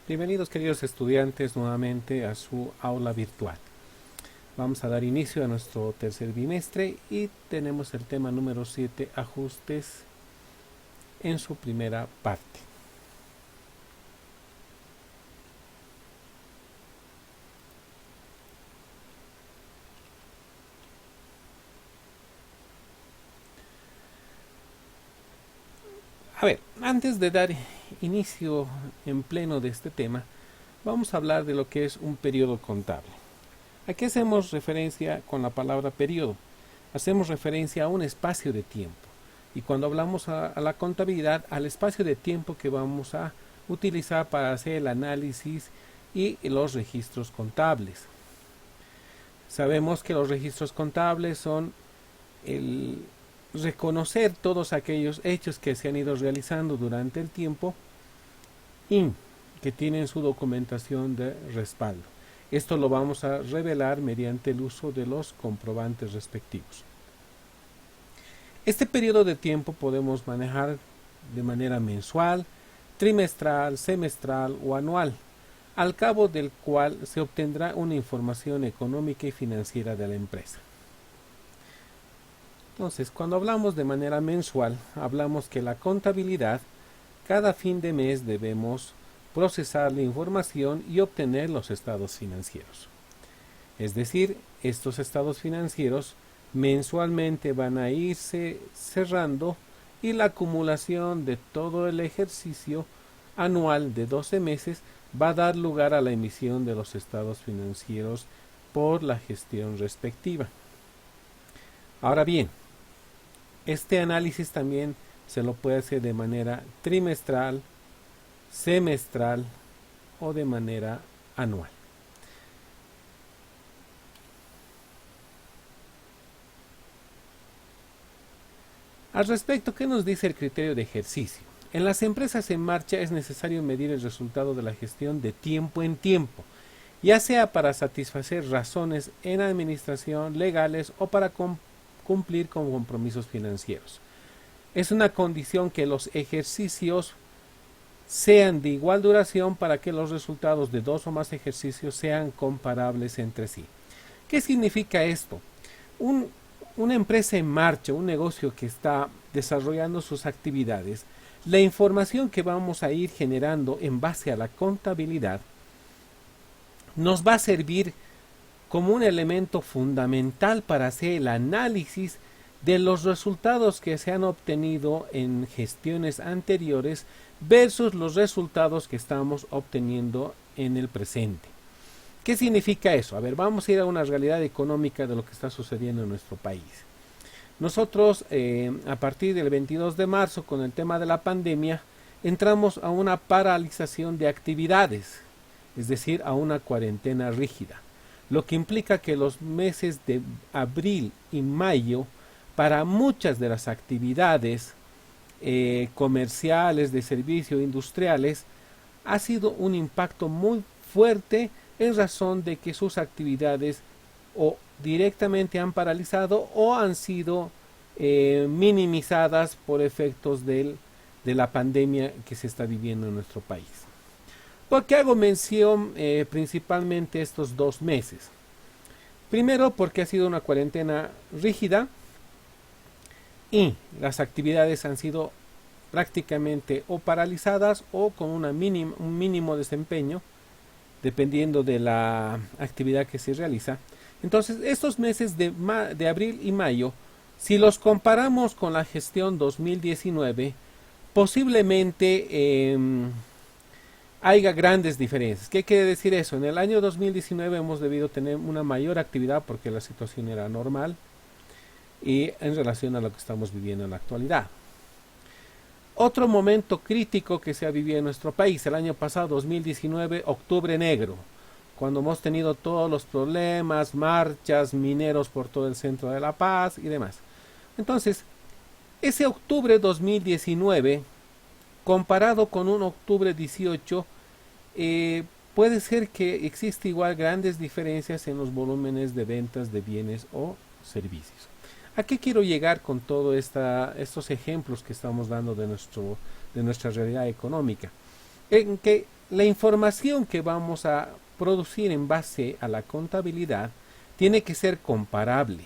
Bienvenidos queridos estudiantes nuevamente a su aula virtual. Vamos a dar inicio a nuestro tercer bimestre y tenemos el tema número 7, ajustes en su primera parte. A ver, antes de dar inicio en pleno de este tema, vamos a hablar de lo que es un periodo contable. ¿A qué hacemos referencia con la palabra periodo? Hacemos referencia a un espacio de tiempo. Y cuando hablamos a la contabilidad, al espacio de tiempo que vamos a utilizar para hacer el análisis y los registros contables. Sabemos que los registros contables son el reconocer todos aquellos hechos que se han ido realizando durante el tiempo y que tienen su documentación de respaldo. Esto lo vamos a revelar mediante el uso de los comprobantes respectivos. Este periodo de tiempo podemos manejar de manera mensual, trimestral, semestral o anual, al cabo del cual se obtendrá una información económica y financiera de la empresa. Entonces, cuando hablamos de manera mensual, hablamos que la contabilidad, cada fin de mes debemos procesar la información y obtener los estados financieros. Es decir, estos estados financieros mensualmente van a irse cerrando y la acumulación de todo el ejercicio anual de 12 meses va a dar lugar a la emisión de los estados financieros por la gestión respectiva. Ahora bien, este análisis también se lo puede hacer de manera trimestral, semestral o de manera anual. Al respecto, ¿qué nos dice el criterio de ejercicio? En las empresas en marcha es necesario medir el resultado de la gestión de tiempo en tiempo, ya sea para satisfacer razones en administración, legales o para cumplir con compromisos financieros. Es una condición que los ejercicios sean de igual duración para que los resultados de dos o más ejercicios sean comparables entre sí. ¿Qué significa esto? Una empresa en marcha, un negocio que está desarrollando sus actividades, la información que vamos a ir generando en base a la contabilidad nos va a servir como un elemento fundamental para hacer el análisis de los resultados que se han obtenido en gestiones anteriores versus los resultados que estamos obteniendo en el presente. ¿Qué significa eso? A ver, vamos a ir a una realidad económica de lo que está sucediendo en nuestro país. Nosotros, a partir del 22 de marzo, con el tema de la pandemia, entramos a una paralización de actividades, es decir, a una cuarentena rígida, lo que implica que los meses de abril y mayo, para muchas de las actividades comerciales, de servicio, industriales, ha sido un impacto muy fuerte en razón de que sus actividades o directamente han paralizado o han sido minimizadas por efectos de la pandemia que se está viviendo en nuestro país. ¿Por qué hago mención principalmente estos 2 meses? Primero, porque ha sido una cuarentena rígida y las actividades han sido prácticamente o paralizadas o con un mínimo desempeño, dependiendo de la actividad que se realiza. Entonces, estos meses de abril y mayo, si los comparamos con la gestión 2019, posiblemente haya grandes diferencias. ¿Qué quiere decir eso? En el año 2019 hemos debido tener una mayor actividad porque la situación era normal y en relación a lo que estamos viviendo en la actualidad. Otro momento crítico que se ha vivido en nuestro país, el año pasado, 2019, octubre negro, cuando hemos tenido todos los problemas, marchas, mineros por todo el centro de La Paz y demás. Entonces, ese octubre 2019, comparado con un octubre 18, puede ser que existe igual grandes diferencias en los volúmenes de ventas de bienes o servicios. ¿A qué quiero llegar con todos estos ejemplos que estamos dando de nuestra realidad económica? En que la información que vamos a producir en base a la contabilidad tiene que ser comparable.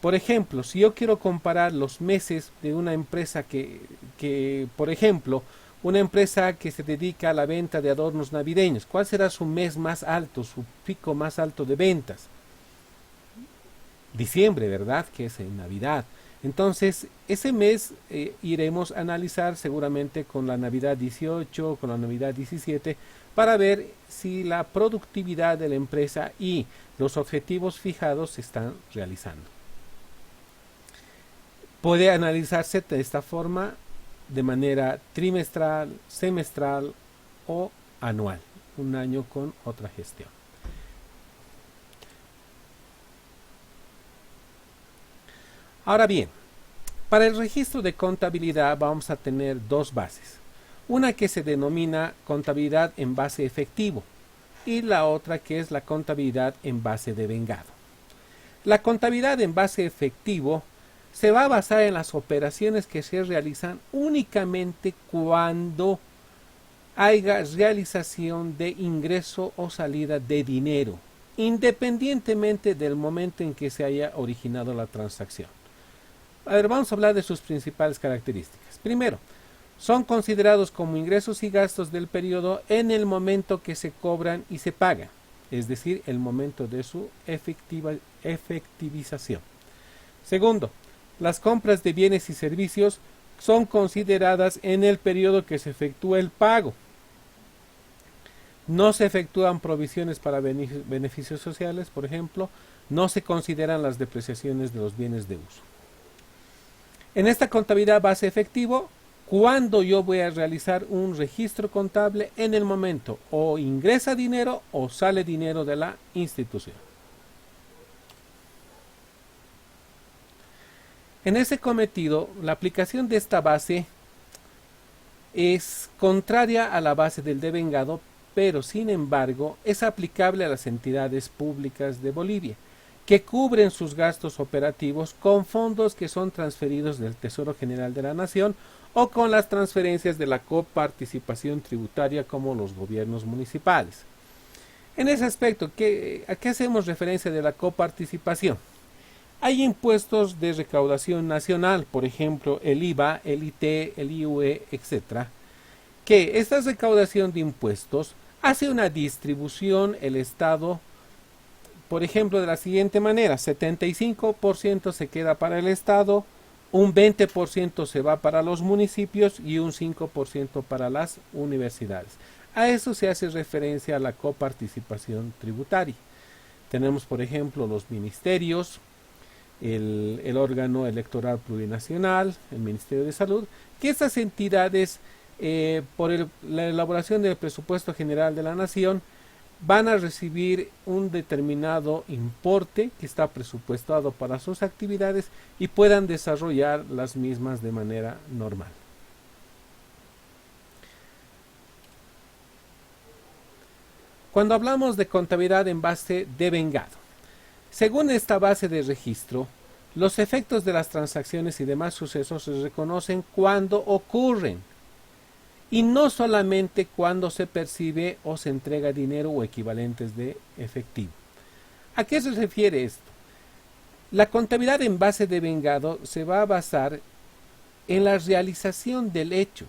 Por ejemplo, si yo quiero comparar los meses de una empresa por ejemplo, una empresa que se dedica a la venta de adornos navideños, ¿cuál será su mes más alto, su pico más alto de ventas? Diciembre, ¿verdad? Que es en Navidad. Entonces, ese mes iremos a analizar seguramente con la Navidad 18, con la Navidad 17, para ver si la productividad de la empresa y los objetivos fijados se están realizando. Puede analizarse de esta forma de manera trimestral, semestral o anual, un año con otra gestión. Ahora bien, para el registro de contabilidad vamos a tener dos bases. Una que se denomina contabilidad en base efectivo y la otra que es la contabilidad en base de vengado. La contabilidad en base efectivo se va a basar en las operaciones que se realizan únicamente cuando haya realización de ingreso o salida de dinero, independientemente del momento en que se haya originado la transacción. A ver, vamos a hablar de sus principales características. Primero, son considerados como ingresos y gastos del periodo en el momento que se cobran y se pagan, es decir, el momento de su efectivización. Segundo, las compras de bienes y servicios son consideradas en el periodo que se efectúa el pago. No se efectúan provisiones para beneficios sociales, por ejemplo, no se consideran las depreciaciones de los bienes de uso. En esta contabilidad base efectivo, cuando yo voy a realizar un registro contable en el momento o ingresa dinero o sale dinero de la institución. En ese cometido, la aplicación de esta base es contraria a la base del devengado, pero sin embargo es aplicable a las entidades públicas de Bolivia, que cubren sus gastos operativos con fondos que son transferidos del Tesoro General de la Nación o con las transferencias de la coparticipación tributaria como los gobiernos municipales. En ese aspecto, ¿a qué hacemos referencia de la coparticipación? Hay impuestos de recaudación nacional, por ejemplo, el IVA, el IT, el IUE, etc., que esta recaudación de impuestos hace una distribución el Estado, por ejemplo, de la siguiente manera: 75% se queda para el Estado, un 20% se va para los municipios y un 5% para las universidades. A eso se hace referencia a la coparticipación tributaria. Tenemos, por ejemplo, los ministerios, el órgano electoral plurinacional, el Ministerio de Salud, que estas entidades, por la elaboración del presupuesto general de la Nación, van a recibir un determinado importe que está presupuestado para sus actividades y puedan desarrollar las mismas de manera normal. Cuando hablamos de contabilidad en base de vengado, según esta base de registro, los efectos de las transacciones y demás sucesos se reconocen cuando ocurren y no solamente cuando se percibe o se entrega dinero o equivalentes de efectivo. ¿A qué se refiere esto? La contabilidad en base de vengado se va a basar en la realización del hecho,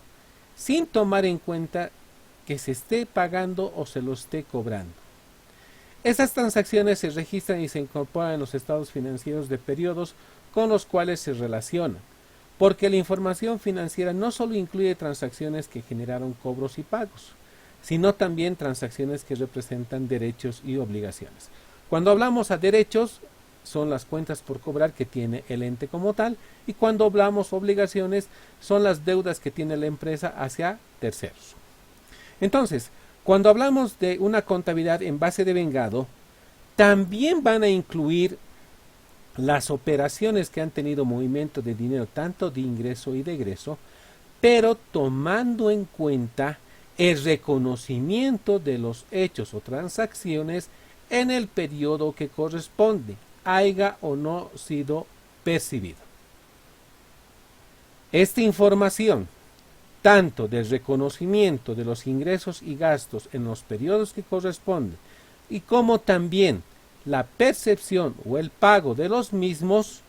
sin tomar en cuenta que se esté pagando o se lo esté cobrando. Estas transacciones se registran y se incorporan en los estados financieros de periodos con los cuales se relacionan, porque la información financiera no solo incluye transacciones que generaron cobros y pagos, sino también transacciones que representan derechos y obligaciones. Cuando hablamos a derechos, son las cuentas por cobrar que tiene el ente como tal, y cuando hablamos obligaciones, son las deudas que tiene la empresa hacia terceros. Entonces, cuando hablamos de una contabilidad en base de vengado, también van a incluir las operaciones que han tenido movimiento de dinero, tanto de ingreso y de egreso, pero tomando en cuenta el reconocimiento de los hechos o transacciones en el periodo que corresponde, haya o no sido percibido. Esta información, tanto del reconocimiento de los ingresos y gastos en los periodos que corresponden, y como también la percepción o el pago de los mismos,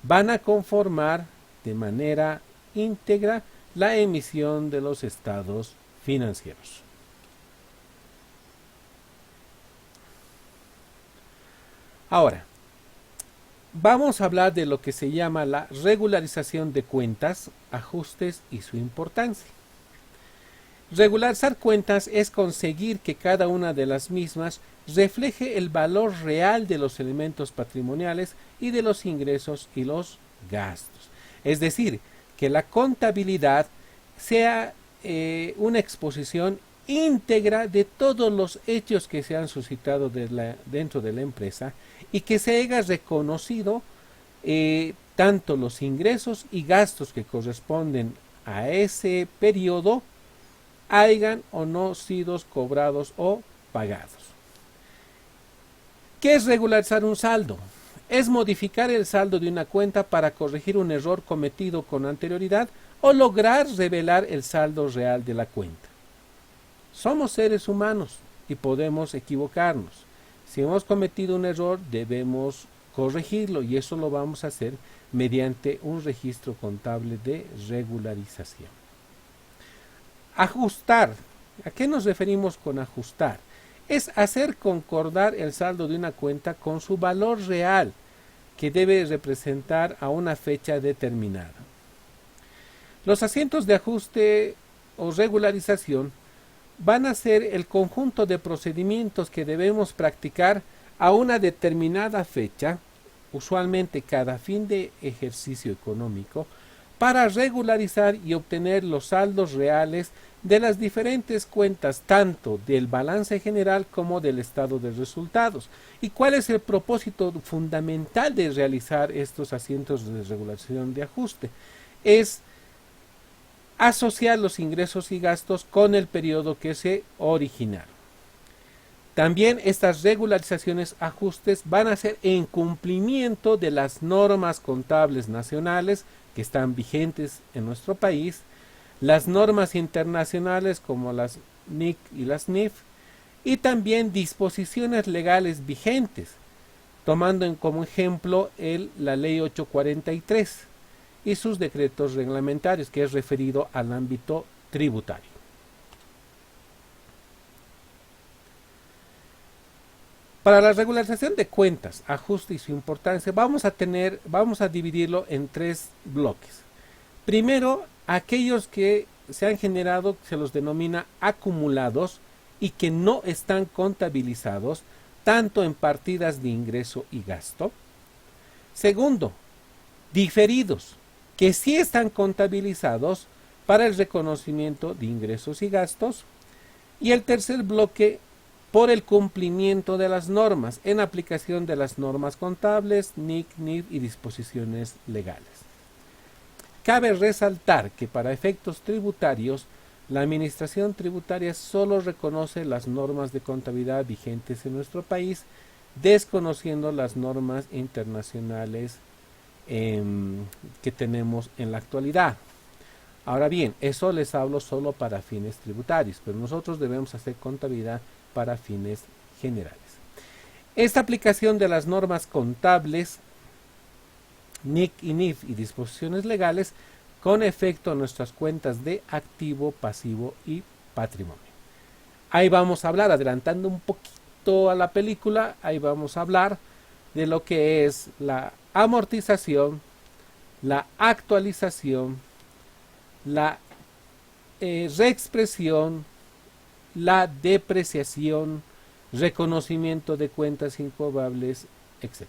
van a conformar de manera íntegra la emisión de los estados financieros. Ahora, vamos a hablar de lo que se llama la regularización de cuentas, ajustes y su importancia. Regularizar cuentas es conseguir que cada una de las mismas refleje el valor real de los elementos patrimoniales y de los ingresos y los gastos. Es decir, que la contabilidad sea una exposición íntegra de todos los hechos que se han suscitado dentro de la empresa y que se haya reconocido tanto los ingresos y gastos que corresponden a ese periodo hayan o no sido cobrados o pagados. ¿Qué es regularizar un saldo? Es modificar el saldo de una cuenta para corregir un error cometido con anterioridad o lograr revelar el saldo real de la cuenta. Somos seres humanos y podemos equivocarnos. Si hemos cometido un error, debemos corregirlo y eso lo vamos a hacer mediante un registro contable de regularización. Ajustar. ¿A qué nos referimos con ajustar? Es hacer concordar el saldo de una cuenta con su valor real, que debe representar a una fecha determinada. Los asientos de ajuste o regularización van a ser el conjunto de procedimientos que debemos practicar a una determinada fecha, usualmente cada fin de ejercicio económico, para regularizar y obtener los saldos reales de las diferentes cuentas, tanto del balance general como del estado de resultados. ¿Y cuál es el propósito fundamental de realizar estos asientos de regulación de ajuste? Es asociar los ingresos y gastos con el periodo que se originaron. También estas regularizaciones ajustes van a ser en cumplimiento de las normas contables nacionales que están vigentes en nuestro país, las normas internacionales como las NIC y las NIF, y también disposiciones legales vigentes, tomando como ejemplo la Ley 843 y sus decretos reglamentarios, que es referido al ámbito tributario. Para la regularización de cuentas, ajuste y su importancia, vamos a dividirlo en tres bloques. Primero, aquellos que se han generado, se los denomina acumulados y que no están contabilizados tanto en partidas de ingreso y gasto. Segundo, diferidos, que sí están contabilizados para el reconocimiento de ingresos y gastos. Y el tercer bloque, por el cumplimiento de las normas, en aplicación de las normas contables, NIC, NIF y disposiciones legales. Cabe resaltar que para efectos tributarios, la administración tributaria solo reconoce las normas de contabilidad vigentes en nuestro país, desconociendo las normas internacionales que tenemos en la actualidad. Ahora bien, eso les hablo solo para fines tributarios, pero nosotros debemos hacer contabilidad para fines generales. Esta aplicación de las normas contables, NIC y NIF y disposiciones legales, con efecto a nuestras cuentas de activo, pasivo y patrimonio. Ahí vamos a hablar, adelantando un poquito a la película, ahí vamos a hablar de lo que es la amortización, la actualización, la reexpresión, la depreciación, reconocimiento de cuentas incobrables, etc.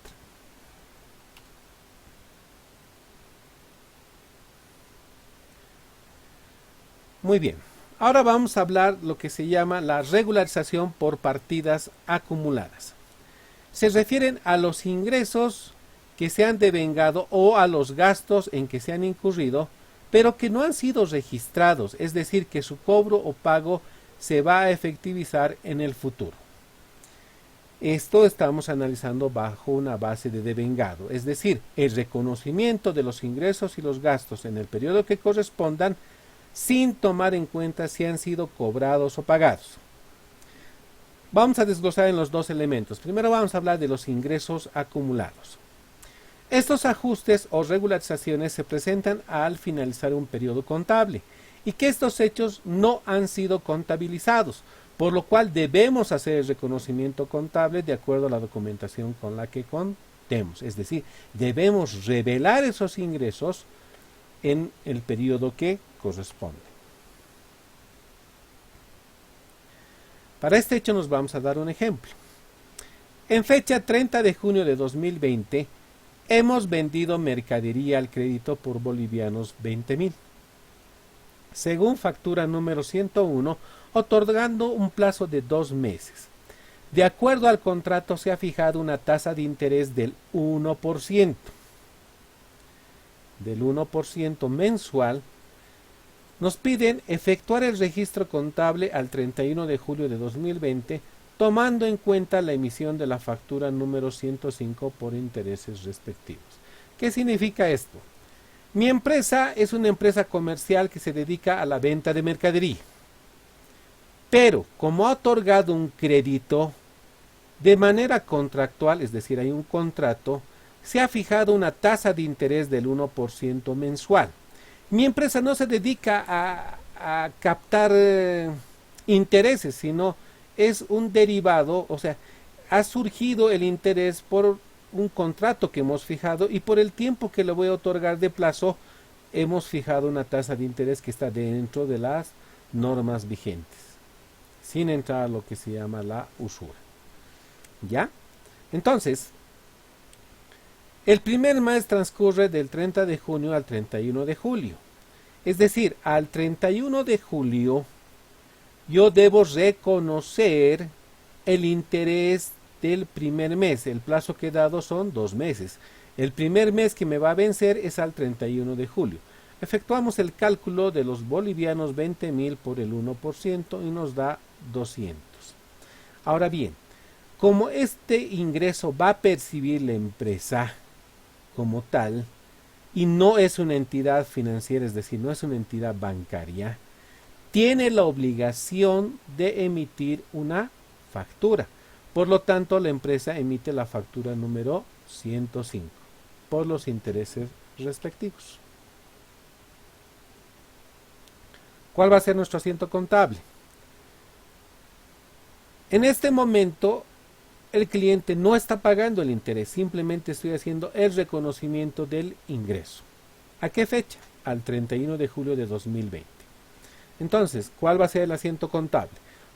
Muy bien, ahora vamos a hablar lo que se llama la regularización por partidas acumuladas. Se refieren a los ingresos que se han devengado o a los gastos en que se han incurrido, pero que no han sido registrados, es decir, que su cobro o pago se va a efectivizar en el futuro. Esto estamos analizando bajo una base de devengado, es decir, el reconocimiento de los ingresos y los gastos en el periodo que correspondan, sin tomar en cuenta si han sido cobrados o pagados. Vamos a desglosar en los dos elementos. Primero vamos a hablar de los ingresos acumulados. Estos ajustes o regularizaciones se presentan al finalizar un periodo contable y que estos hechos no han sido contabilizados, por lo cual debemos hacer el reconocimiento contable de acuerdo a la documentación con la que contemos. Es decir, debemos revelar esos ingresos en el periodo que corresponde. Para este hecho nos vamos a dar un ejemplo. En fecha 30 de junio de 2020, hemos vendido mercadería al crédito por bolivianos 20.000. Según factura número 101, otorgando un plazo de 2 meses. De acuerdo al contrato se ha fijado una tasa de interés del 1%. Del 1% mensual. Nos piden efectuar el registro contable al 31 de julio de 2020, tomando en cuenta la emisión de la factura número 105 por intereses respectivos. ¿Qué significa esto? Mi empresa es una empresa comercial que se dedica a la venta de mercadería. Pero, como ha otorgado un crédito de manera contractual, es decir, hay un contrato, se ha fijado una tasa de interés del 1% mensual. Mi empresa no se dedica a captar intereses, sino es un derivado, o sea, ha surgido el interés por un contrato que hemos fijado y por el tiempo que le voy a otorgar de plazo, hemos fijado una tasa de interés que está dentro de las normas vigentes, sin entrar a lo que se llama la usura. ¿Ya? Entonces, el primer mes transcurre del 30 de junio al 31 de julio. Es decir, al 31 de julio yo debo reconocer el interés del primer mes. El plazo que he dado son 2 meses. El primer mes que me va a vencer es al 31 de julio. Efectuamos el cálculo de los bolivianos 20.000 por el 1% y nos da 200. Ahora bien, como este ingreso va a percibir la empresa como tal y no es una entidad financiera, es decir, no es una entidad bancaria, tiene la obligación de emitir una factura. Por lo tanto, la empresa emite la factura número 105 por los intereses respectivos. ¿Cuál va a ser nuestro asiento contable? En este momento, el cliente no está pagando el interés, simplemente estoy haciendo el reconocimiento del ingreso. ¿A qué fecha? Al 31 de julio de 2020. Entonces, ¿cuál va a ser el asiento contable?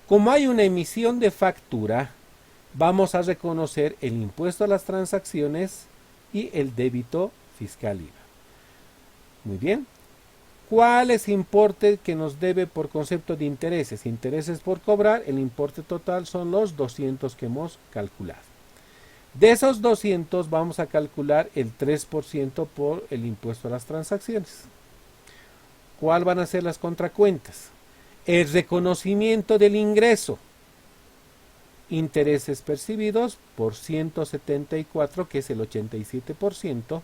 Como hay una emisión de factura, vamos a reconocer el impuesto a las transacciones y el débito fiscal IVA. Muy bien. ¿Cuál es el importe que nos debe por concepto de intereses? Intereses por cobrar, el importe total son los 200 que hemos calculado. De esos 200 vamos a calcular el 3% por el impuesto a las transacciones. ¿Cuál van a ser las contracuentas? El reconocimiento del ingreso. Intereses percibidos por 174, que es el 87%.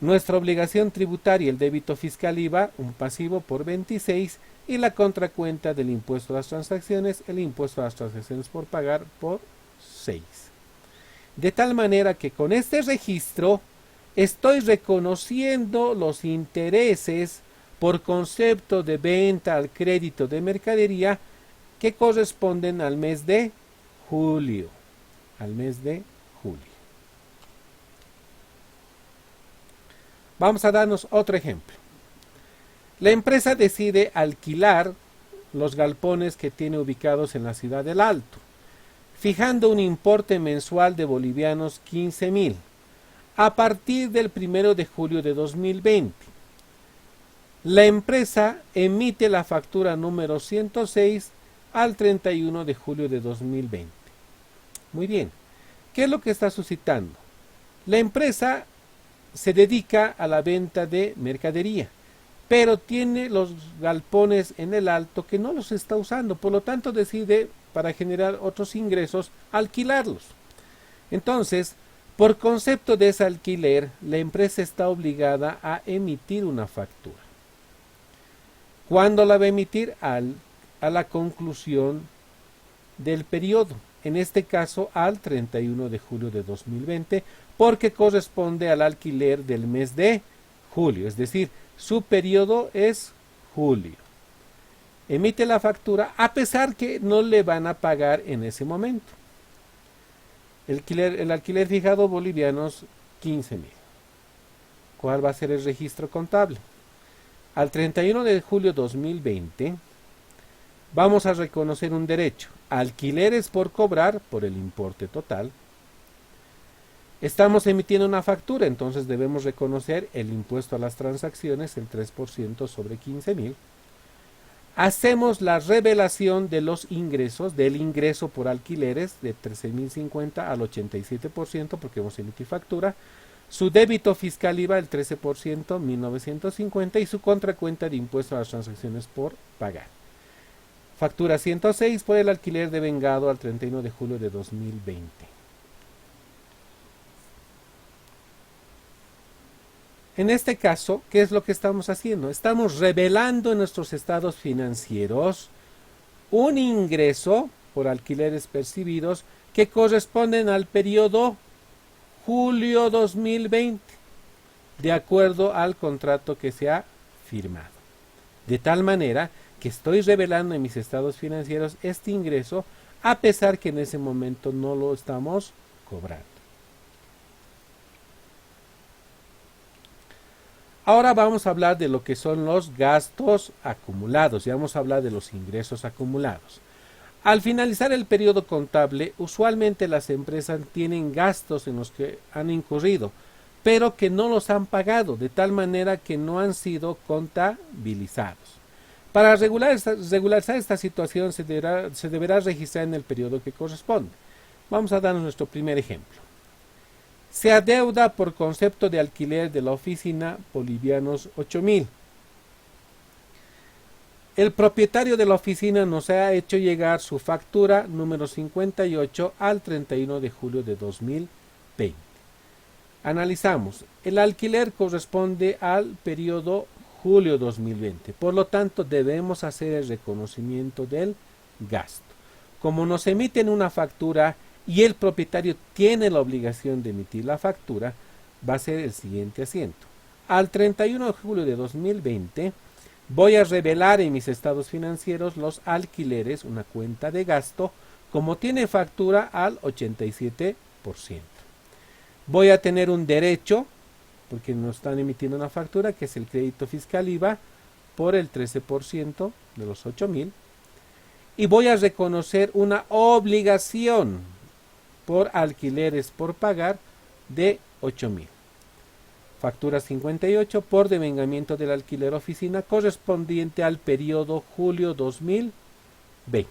Nuestra obligación tributaria, el débito fiscal IVA, un pasivo por 26, y la contracuenta del impuesto a las transacciones, el impuesto a las transacciones por pagar por 6. De tal manera que con este registro estoy reconociendo los intereses por concepto de venta al crédito de mercadería que corresponden al mes de julio. Al mes de julio. Vamos a darnos otro ejemplo. La empresa decide alquilar los galpones que tiene ubicados en la ciudad del Alto, fijando un importe mensual de bolivianos 15.000 a partir del 1 de julio de 2020. La empresa emite la factura número 106 al 31 de julio de 2020. Muy bien. ¿Qué es lo que está suscitando? La empresa se dedica a la venta de mercadería, pero tiene los galpones en el Alto que no los está usando, por lo tanto decide, para generar otros ingresos, alquilarlos. Entonces, por concepto de ese alquiler, la empresa está obligada a emitir una factura. ¿Cuándo la va a emitir? A la conclusión del periodo, en este caso al 31 de julio de 2020, porque corresponde al alquiler del mes de julio, es decir, su periodo es julio. Emite la factura a pesar que no le van a pagar en ese momento. El alquiler fijado bolivianos 15.000. ¿Cuál va a ser el registro contable? Al 31 de julio de 2020 vamos a reconocer un derecho, alquileres por cobrar por el importe total. Estamos emitiendo una factura, entonces debemos reconocer el impuesto a las transacciones, el 3% sobre 15.000. Hacemos la revelación de los ingresos, del ingreso por alquileres de 13.050 al 87%, porque hemos emitido factura. Su débito fiscal IVA el 13%, 1.950, y su contracuenta de impuesto a las transacciones por pagar. Factura 106 por el alquiler devengado al 31 de julio de 2020. En este caso, ¿qué es lo que estamos haciendo? Estamos revelando en nuestros estados financieros un ingreso por alquileres percibidos que corresponden al periodo julio 2020, de acuerdo al contrato que se ha firmado. De tal manera que estoy revelando en mis estados financieros este ingreso, a pesar que en ese momento no lo estamos cobrando. Ahora vamos a hablar de lo que son los gastos acumulados, ya vamos a hablar de los ingresos acumulados. Al finalizar el periodo contable, usualmente las empresas tienen gastos en los que han incurrido, pero que no los han pagado, de tal manera que no han sido contabilizados. Para regularizar esta situación se deberá registrar en el periodo que corresponde. Vamos a dar nuestro primer ejemplo. Se adeuda por concepto de alquiler de la oficina bolivianos 8.000. El propietario de la oficina nos ha hecho llegar su factura número 58 al 31 de julio de 2020. Analizamos. El alquiler corresponde al periodo julio 2020. Por lo tanto, debemos hacer el reconocimiento del gasto. Como nos emiten una factura y el propietario tiene la obligación de emitir la factura, va a ser el siguiente asiento. Al 31 de julio de 2020 voy a revelar en mis estados financieros los alquileres, una cuenta de gasto, como tiene factura al 87%. Voy a tener un derecho, porque nos están emitiendo una factura, que es el crédito fiscal IVA, por el 13% de los 8.000. Y voy a reconocer una obligación por alquileres por pagar de 8.000. Factura 58 por devengamiento del alquiler oficina correspondiente al periodo julio 2020.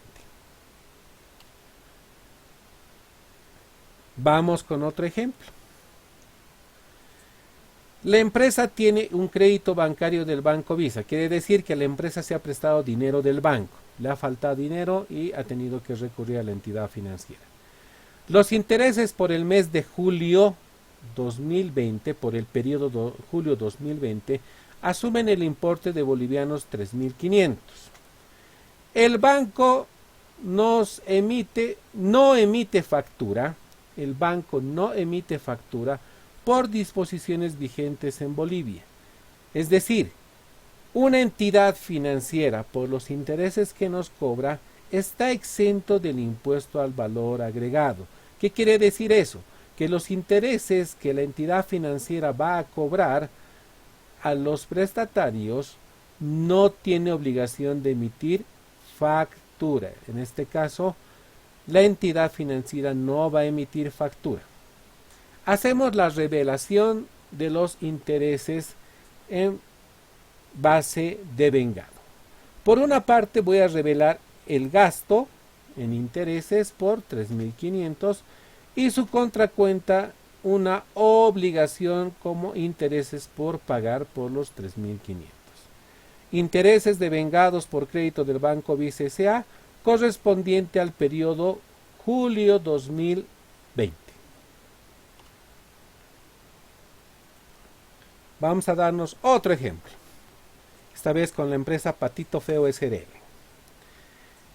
Vamos con otro ejemplo. La empresa tiene un crédito bancario del Banco Visa. Quiere decir que la empresa se ha prestado dinero del banco. Le ha faltado dinero y ha tenido que recurrir a la entidad financiera. Los intereses por el mes de julio 2020, por el periodo julio 2020, asumen el importe de bolivianos 3.500. El banco no emite factura. El banco no emite factura por disposiciones vigentes en Bolivia. Es decir, una entidad financiera, por los intereses que nos cobra, está exento del impuesto al valor agregado. ¿Qué quiere decir eso? Que los intereses que la entidad financiera va a cobrar a los prestatarios no tiene obligación de emitir factura. En este caso, la entidad financiera no va a emitir factura. Hacemos la revelación de los intereses en base devengado. Por una parte voy a revelar el gasto en intereses por 3.500 y su contracuenta una obligación como intereses por pagar por los 3.500. Intereses devengados por crédito del Banco Visa S.A. correspondiente al periodo julio 2020. Vamos a darnos otro ejemplo. esta vez con la empresa Patito Feo SRL.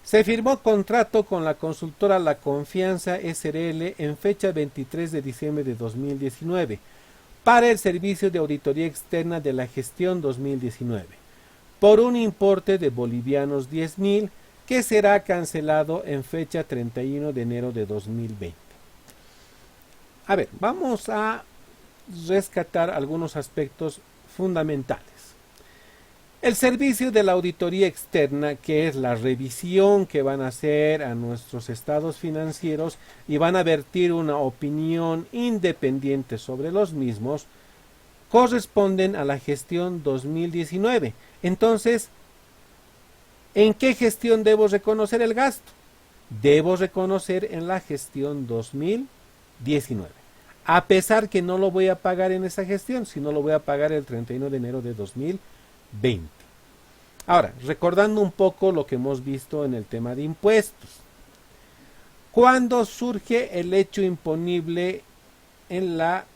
Se firmó contrato con la consultora La Confianza SRL en fecha 23 de diciembre de 2019 para el servicio de auditoría externa de la gestión 2019 por un importe de bolivianos 10.000 que será cancelado en fecha 31 de enero de 2020. A ver, vamos a rescatar algunos aspectos fundamentales. El servicio de la auditoría externa, que es la revisión que van a hacer a nuestros estados financieros y van a vertir una opinión independiente sobre los mismos, corresponden a la gestión 2019. Entonces, ¿en qué gestión debo reconocer el gasto? Debo reconocer en la gestión 2019. A pesar que no lo voy a pagar en esa gestión, sino lo voy a pagar el 31 de enero de 2020. Ahora, recordando un poco lo que hemos visto en el tema de impuestos. ¿Cuándo surge el hecho imponible en la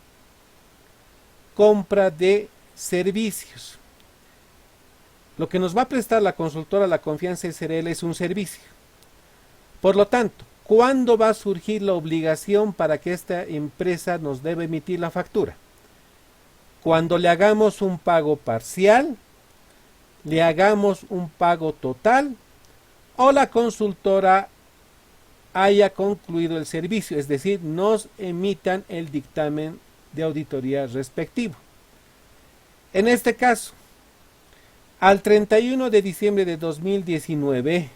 compra de servicios? Lo que nos va a prestar la consultora La Confianza SRL es un servicio. Por lo tanto, ¿cuándo va a surgir la obligación para que esta empresa nos deba emitir la factura? Cuando le hagamos un pago parcial, le hagamos un pago total o la consultora haya concluido el servicio, es decir, nos emitan el dictamen de auditoría respectivo. En este caso, al 31 de diciembre de 2019,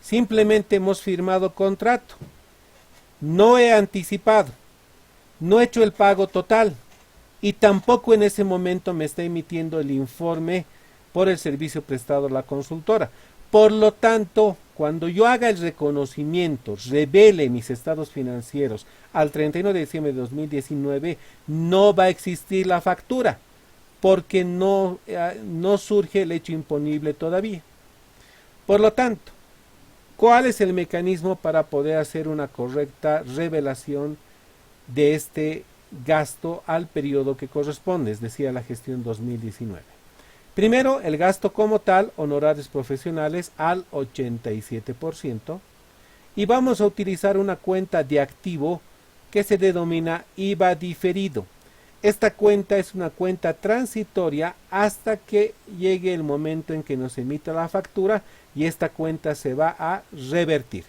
simplemente hemos firmado contrato, no he anticipado, no he hecho el pago total y tampoco en ese momento me está emitiendo el informe por el servicio prestado a la consultora. Por lo tanto, cuando yo haga el reconocimiento, revele mis estados financieros al 31 de diciembre de 2019, no va a existir la factura, porque no surge el hecho imponible todavía. Por lo tanto, ¿cuál es el mecanismo para poder hacer una correcta revelación de este gasto al periodo que corresponde, es decir, a la gestión 2019? Primero, el gasto como tal, honorarios profesionales al 87%, y vamos a utilizar una cuenta de activo que se denomina IVA diferido. Esta cuenta es una cuenta transitoria hasta que llegue el momento en que nos emita la factura y esta cuenta se va a revertir.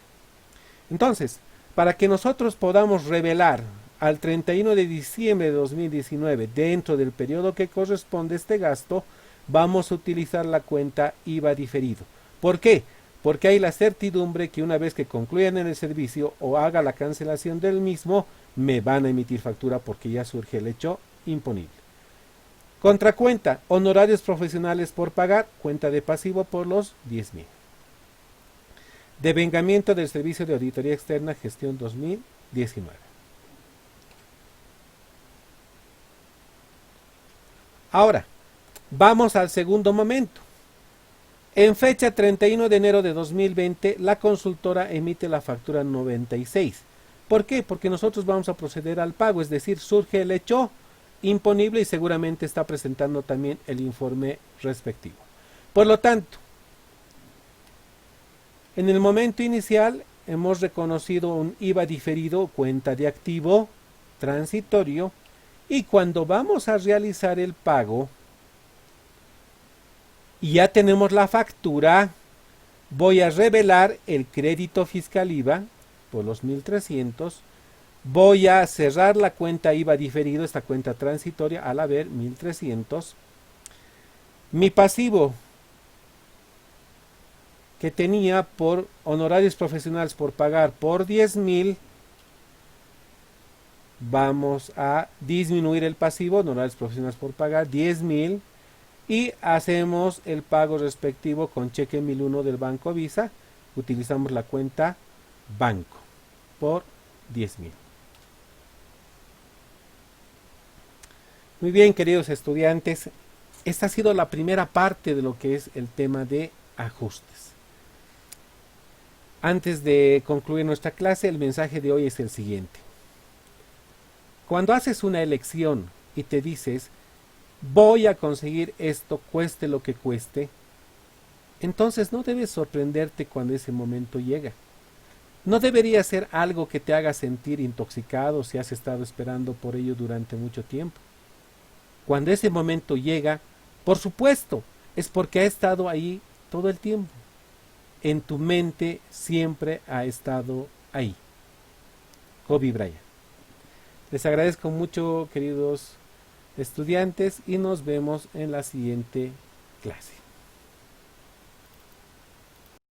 Entonces, para que nosotros podamos revelar al 31 de diciembre de 2019 dentro del periodo que corresponde a este gasto, vamos a utilizar la cuenta IVA diferido. ¿Por qué? Porque hay la certidumbre que una vez que concluyan en el servicio o haga la cancelación del mismo, me van a emitir factura porque ya surge el hecho imponible. Contracuenta, honorarios profesionales por pagar, cuenta de pasivo por los 10.000. Devengamiento del servicio de auditoría externa, gestión 2019. Ahora, vamos al segundo momento. En fecha 31 de enero de 2020, la consultora emite la factura 96. ¿Por qué? Porque nosotros vamos a proceder al pago, es decir, surge el hecho imponible y seguramente está presentando también el informe respectivo. Por lo tanto, en el momento inicial hemos reconocido un IVA diferido, cuenta de activo transitorio, y cuando vamos a realizar el pago y ya tenemos la factura, voy a revelar el crédito fiscal IVA por los 1.300, voy a cerrar la cuenta IVA diferido, esta cuenta transitoria, al haber 1.300, mi pasivo que tenía por honorarios profesionales por pagar por 10.000, vamos a disminuir el pasivo, honorarios profesionales por pagar 10.000, y hacemos el pago respectivo con cheque 1001 del Banco Visa, utilizamos la cuenta banco por 10.000. Muy bien, queridos estudiantes, esta ha sido la primera parte de lo que es el tema de ajustes. Antes de concluir nuestra clase, el mensaje de hoy es el siguiente. Cuando haces una elección y te dices, voy a conseguir esto, cueste lo que cueste, entonces no debes sorprenderte cuando ese momento llega. No debería ser algo que te haga sentir intoxicado si has estado esperando por ello durante mucho tiempo. Cuando ese momento llega, por supuesto, es porque ha estado ahí todo el tiempo. En tu mente siempre ha estado ahí. Kobe Bryant. Les agradezco mucho, queridos estudiantes, y nos vemos en la siguiente clase.